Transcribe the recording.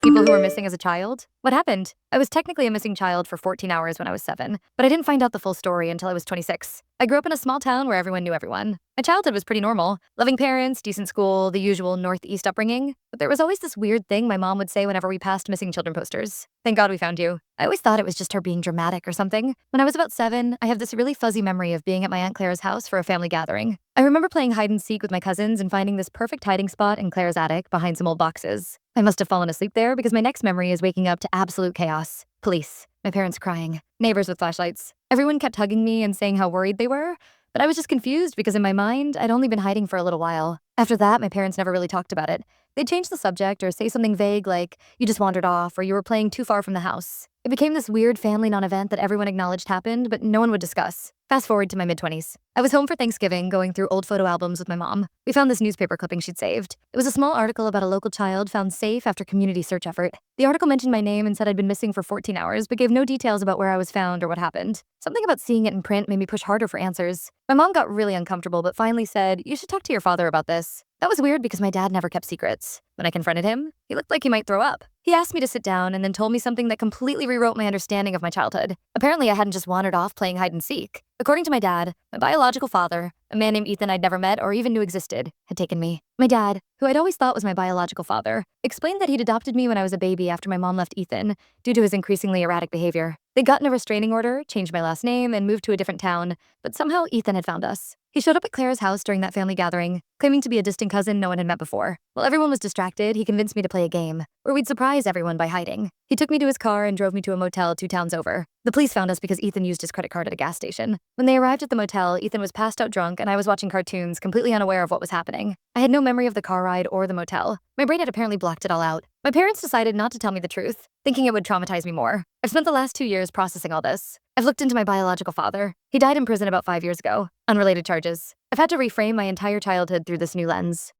People who were missing as a child? What happened? I was technically a missing child for 14 hours when I was 7, but I didn't find out the full story until I was 26. I grew up in a small town where everyone knew everyone. My childhood was pretty normal. Loving parents, decent school, the usual Northeast upbringing. But there was always this weird thing my mom would say whenever we passed missing children posters. Thank God we found you. I always thought it was just her being dramatic or something. When I was about 7, I have this really fuzzy memory of being at my Aunt Clara's house for a family gathering. I remember playing hide and seek with my cousins and finding this perfect hiding spot in Clara's attic behind some old boxes. I must have fallen asleep there because my next memory is waking up to absolute chaos. Police, my parents crying, neighbors with flashlights. Everyone kept hugging me and saying how worried they were, but I was just confused because in my mind, I'd only been hiding for a little while. After that, my parents never really talked about it. They'd change the subject or say something vague like, you just wandered off or you were playing too far from the house. It became this weird family non-event that everyone acknowledged happened, but no one would discuss. Fast forward to my mid-20s. I was home for Thanksgiving going through old photo albums with my mom. We found this newspaper clipping she'd saved. It was a small article about a local child found safe after community search effort. The article mentioned my name and said I'd been missing for 14 hours, but gave no details about where I was found or what happened. Something about seeing it in print made me push harder for answers. My mom got really uncomfortable, but finally said, you should talk to your father about this. That was weird because my dad never kept secrets. When I confronted him, he looked like he might throw up. He asked me to sit down and then told me something that completely rewrote my understanding of my childhood. Apparently, I hadn't just wandered off playing hide and seek. According to my dad, my biological father, a man named Ethan I'd never met or even knew existed, had taken me. My dad, who I'd always thought was my biological father, explained that he'd adopted me when I was a baby after my mom left Ethan due to his increasingly erratic behavior. They'd gotten a restraining order, changed my last name, and moved to a different town, but somehow Ethan had found us. He showed up at Clara's house during that family gathering, claiming to be a distant cousin no one had met before. While everyone was distracted, he convinced me to play a game, where we'd surprise everyone by hiding. He took me to his car and drove me to a motel 2 towns over. The police found us because Ethan used his credit card at a gas station. When they arrived at the motel, Ethan was passed out drunk and I was watching cartoons, completely unaware of what was happening. I had no memory of the car ride or the motel. My brain had apparently blocked it all out. My parents decided not to tell me the truth, thinking it would traumatize me more. I've spent the last 2 years processing all this. I've looked into my biological father. He died in prison about 5 years ago. Unrelated charges. I've had to reframe my entire childhood through this new lens.